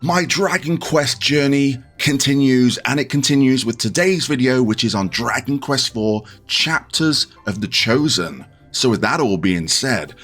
My Dragon Quest journey continues, and it continues with today's video, which is on Dragon Quest IV Chapters of the Chosen. So with that all being said,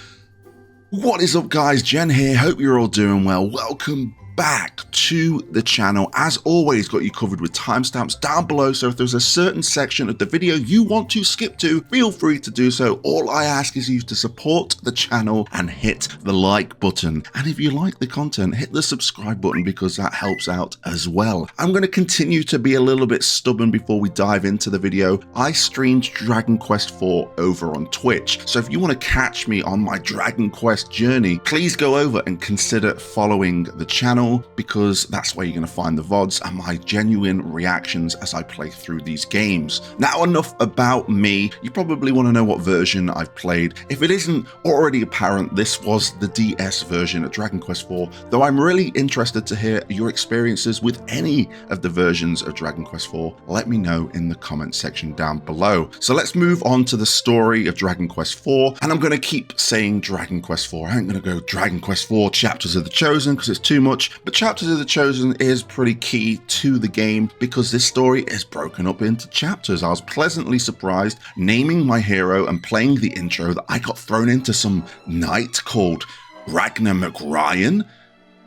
what is up guys, Jen here, hope you're all doing well. Welcome back to the channel. As always, got you covered with timestamps down below, so if there's a certain section of the video you want to skip to, feel free to do so. All I ask is you to support the channel and hit the like button, and if you like the content, hit the subscribe button because that helps out as well. I'm going to continue to be a little bit stubborn before we dive into the video. I streamed Dragon Quest IV over on Twitch, so if you want to catch me on my Dragon Quest journey, please go over and consider following the channel, because that's where you're going to find the VODs and my genuine reactions as I play through these games. Now, enough about me. You probably want to know what version I've played. If it isn't already apparent, this was the DS version of Dragon Quest IV, though I'm really interested to hear your experiences with any of the versions of Dragon Quest IV. Let me know in the comment section down below. So let's move on to the story of Dragon Quest IV, and I'm going to keep saying Dragon Quest IV. I ain't going to go Dragon Quest IV Chapters of the Chosen because it's too much. But Chapters of the Chosen is pretty key to the game because this story is broken up into chapters. I was pleasantly surprised naming my hero and playing the intro that I got thrown into some knight called Ragnar McRyan.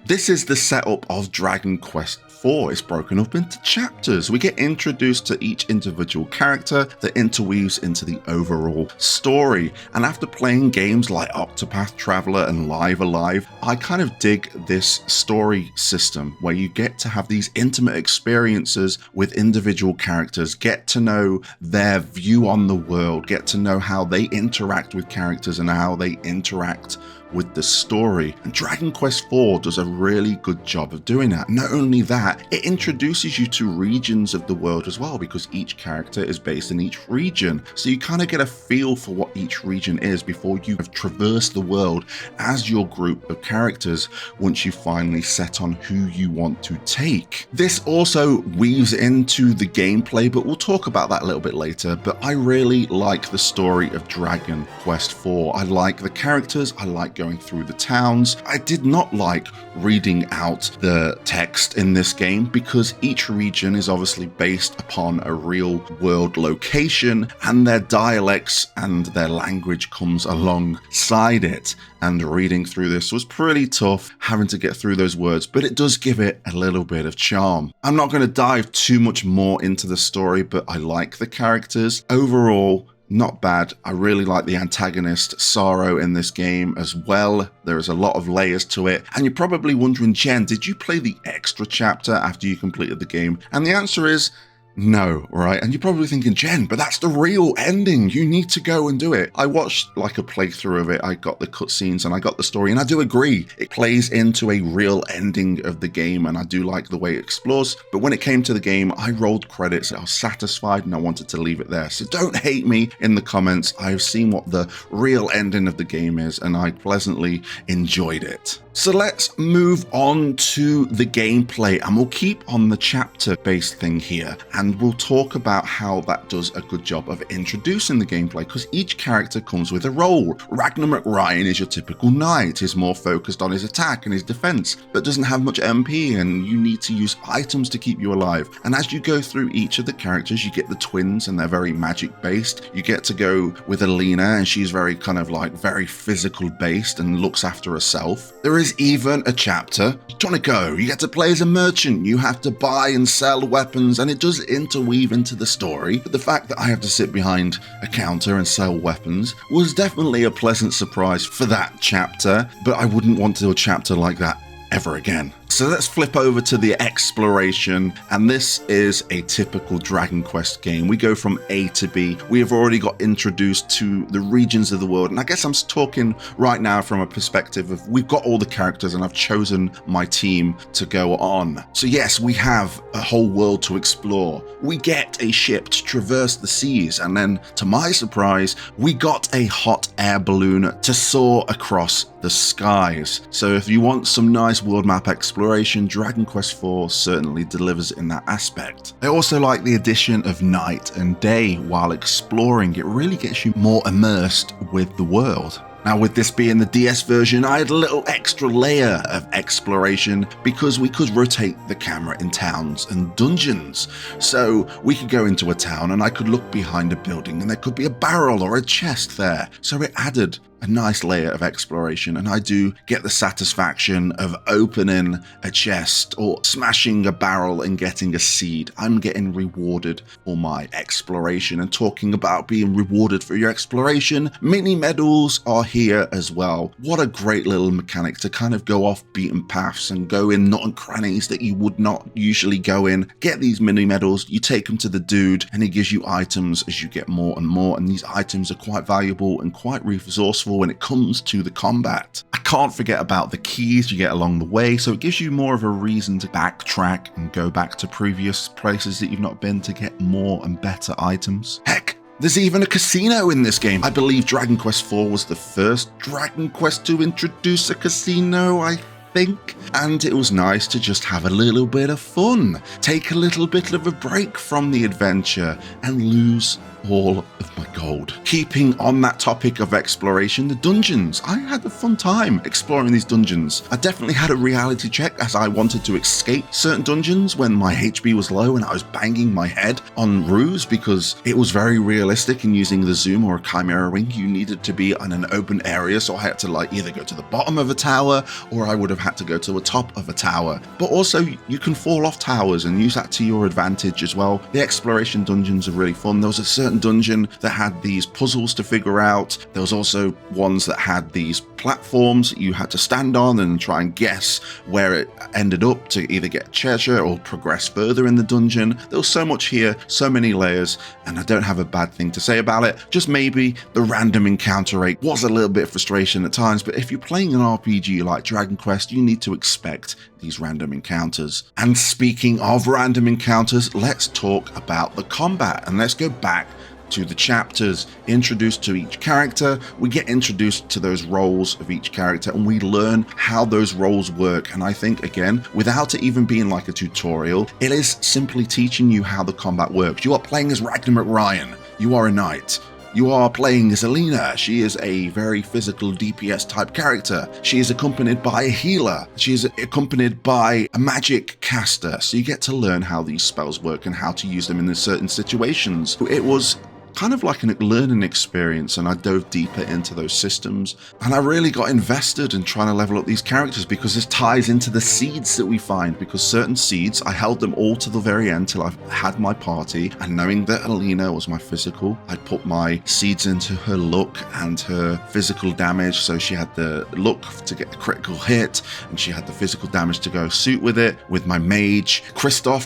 This is the setup of Dragon Quest IV. It's broken up into chapters. We get introduced to each individual character that interweaves into the overall story. And after playing games like Octopath Traveler and Live Alive, I kind of dig this story system where you get to have these intimate experiences with individual characters, get to know their view on the world, get to know how they interact with characters and how they interact with the story. And Dragon Quest IV does a really good job of doing that. Not only that, it introduces you to regions of the world as well, because each character is based in each region. So you kind of get a feel for what each region is before you have traversed the world as your group of characters once you finally set on who you want to take. This also weaves into the gameplay, but we'll talk about that a little bit later. But I really like the story of Dragon Quest IV. I like the characters, I like going through the towns. I did not like reading out the text in this game because each region is obviously based upon a real world location and their dialects and their language comes alongside it. And reading through this was pretty tough, having to get through those words, but it does give it a little bit of charm. I'm not going to dive too much more into the story, but I like the characters. Overall, not bad. I really like the antagonist Sorrow in this game as well. There is a lot of layers to it. And you're probably wondering, Jen, did you play the extra chapter after you completed the game? And the answer is no, right? And you're probably thinking, Jen, but that's the real ending. You need to go and do it. I watched like a playthrough of it. I got the cutscenes and I got the story, and I do agree. It plays into a real ending of the game, and I do like the way it explores. But when it came to the game, I rolled credits. I was satisfied and I wanted to leave it there. So don't hate me in the comments. I've seen what the real ending of the game is, and I pleasantly enjoyed it. So let's move on to the gameplay, and we'll keep on the chapter-based thing here, and we'll talk about how that does a good job of introducing the gameplay, because each character comes with a role. Ragnar McRyan is your typical knight. He's more focused on his attack and his defense, but doesn't have much MP, and you need to use items to keep you alive. And as you go through each of the characters, you get the twins, and they're very magic-based. You get to go with Alina, and she's very kind of like very physical-based and looks after herself. There is even a chapter, trying to go, you get to play as a merchant. You have to buy and sell weapons, and it does interweave into the story. But the fact that I have to sit behind a counter and sell weapons was definitely a pleasant surprise for that chapter, but I wouldn't want to do a chapter like that ever again. So let's flip over to the exploration, and this is a typical Dragon Quest game. We go from A to B. We have already got introduced to the regions of the world, and I guess I'm talking right now from a perspective of we've got all the characters and I've chosen my team to go on. So yes, we have a whole world to explore. We get a ship to traverse the seas, and then to my surprise, we got a hot air balloon to soar across the skies. So if you want some nice world map exploration, Dragon Quest IV certainly delivers in that aspect. I also like the addition of night and day while exploring. It really gets you more immersed with the world. Now, with this being the DS version, I had a little extra layer of exploration because we could rotate the camera in towns and dungeons. So we could go into a town and I could look behind a building and there could be a barrel or a chest there. So it added a nice layer of exploration, and I do get the satisfaction of opening a chest or smashing a barrel and getting a seed. I'm getting rewarded for my exploration. And talking about being rewarded for your exploration, mini medals are here as well. What a great little mechanic to kind of go off beaten paths and go in nook and crannies that you would not usually go in. Get these mini medals, you take them to the dude and he gives you items as you get more and more, and these items are quite valuable and quite resourceful when it comes to the combat. I can't forget about the keys you get along the way, so it gives you more of a reason to backtrack and go back to previous places that you've not been to get more and better items. Heck, there's even a casino in this game. I believe Dragon Quest IV was the first Dragon Quest to introduce a casino, I think, and it was nice to just have a little bit of fun, take a little bit of a break from the adventure and lose all of my gold. Keeping on that topic of exploration, the dungeons. I had a fun time exploring these dungeons. I definitely had a reality check as I wanted to escape certain dungeons when my HP was low and I was banging my head on roofs because it was very realistic in using the zoom or a chimera ring. You needed to be on an open area, so I had to either go to the bottom of a tower or I would have had to go to the top of a tower. But also you can fall off towers and use that to your advantage as well. The exploration dungeons are really fun. There was a certain dungeon that had these puzzles to figure out. There was also ones that had these platforms that you had to stand on and try and guess where it ended up to either get treasure or progress further in the dungeon. There was so much here, so many layers, and I don't have a bad thing to say about it. Just maybe the random encounter rate was a little bit of frustration at times, but if you're playing an RPG like Dragon Quest, you need to expect these random encounters. And speaking of random encounters, let's talk about the combat, and let's go back to the chapters. Introduced to each character, we get introduced to those roles of each character and we learn how those roles work. And I think, again, without it even being like a tutorial, it is simply teaching you how the combat works. You are playing as Ragnar McRyan. You are a knight. You are playing as Alina. She is a very physical DPS type character. She is accompanied by a healer. She is accompanied by a magic caster. So you get to learn how these spells work and how to use them in certain situations. It was kind of like a learning experience, and I dove deeper into those systems and I really got invested in trying to level up these characters because this ties into the seeds that we find, because certain seeds, I held them all to the very end till I had my party, and knowing that Alina was my physical, I put my seeds into her look and her physical damage, so she had the look to get the critical hit and she had the physical damage to go suit with it. With my mage, Christopher,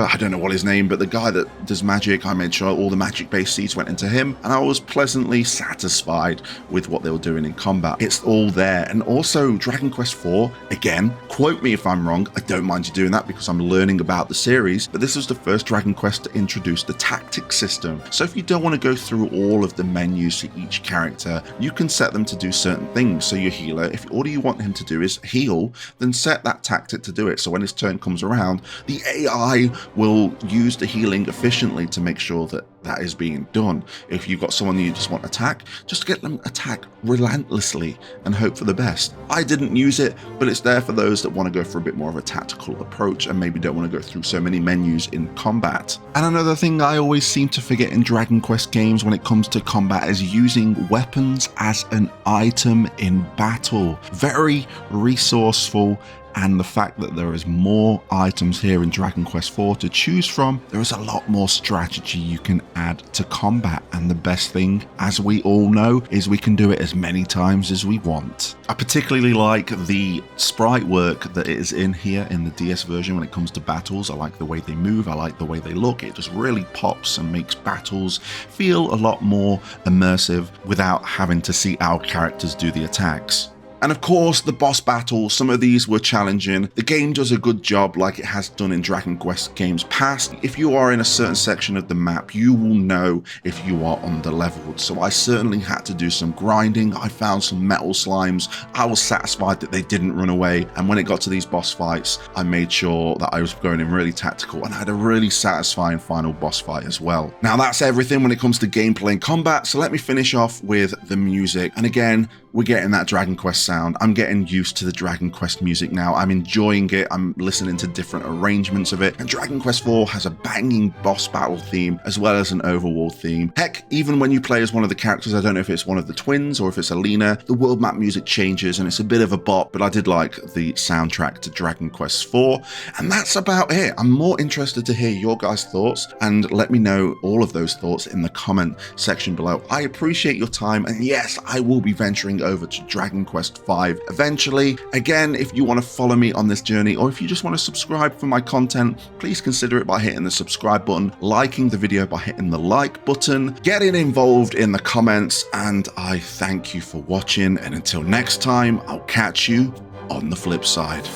I don't know what his name, but the guy that does magic, I made sure all the magic based seeds went into him, and I was pleasantly satisfied with what they were doing in combat. It's all there. And also Dragon Quest IV, again, quote me if I'm wrong, I don't mind you doing that because I'm learning about the series, but this was the first Dragon Quest to introduce the tactics system. So if you don't want to go through all of the menus for each character, you can set them to do certain things. So your healer, if all you want him to do is heal, then set that tactic to do it. So when his turn comes around, the AI will use the healing efficiently to make sure that is being done. If you've got someone you just want to attack, just get them attack relentlessly and hope for the best. I didn't use it, but it's there for those that want to go for a bit more of a tactical approach and maybe don't want to go through so many menus in combat. And another thing I always seem to forget in Dragon Quest games when it comes to combat is using weapons as an item in battle. Very resourceful, and the fact that there is more items here in Dragon Quest IV to choose from, there is a lot more strategy you can add to combat, and the best thing, as we all know, is we can do it as many times as we want. I particularly like the sprite work that is in here in the DS version when it comes to battles. I like the way they move, I like the way they look. It just really pops and makes battles feel a lot more immersive without having to see our characters do the attacks. And of course, the boss battles, some of these were challenging. The game does a good job like it has done in Dragon Quest games past. If you are in a certain section of the map, you will know if you are under-leveled. So I certainly had to do some grinding. I found some metal slimes. I was satisfied that they didn't run away. And when it got to these boss fights, I made sure that I was going in really tactical, and I had a really satisfying final boss fight as well. Now that's everything when it comes to gameplay and combat. So let me finish off with the music. And again, we're getting that Dragon Quest sound. I'm getting used to the Dragon Quest music now. I'm enjoying it. I'm listening to different arrangements of it. And Dragon Quest IV has a banging boss battle theme as well as an overworld theme. Heck, even when you play as one of the characters, I don't know if it's one of the twins or if it's Alina, the world map music changes and it's a bit of a bop, but I did like the soundtrack to Dragon Quest IV. And that's about it. I'm more interested to hear your guys' thoughts, and let me know all of those thoughts in the comment section below. I appreciate your time, and yes, I will be venturing over to Dragon Quest V eventually. Again, if you want to follow me on this journey, or if you just want to subscribe for my content, please consider it by hitting the subscribe button, liking the video by hitting the like button, getting involved in the comments, and I thank you for watching, and until next time, I'll catch you on the flip side.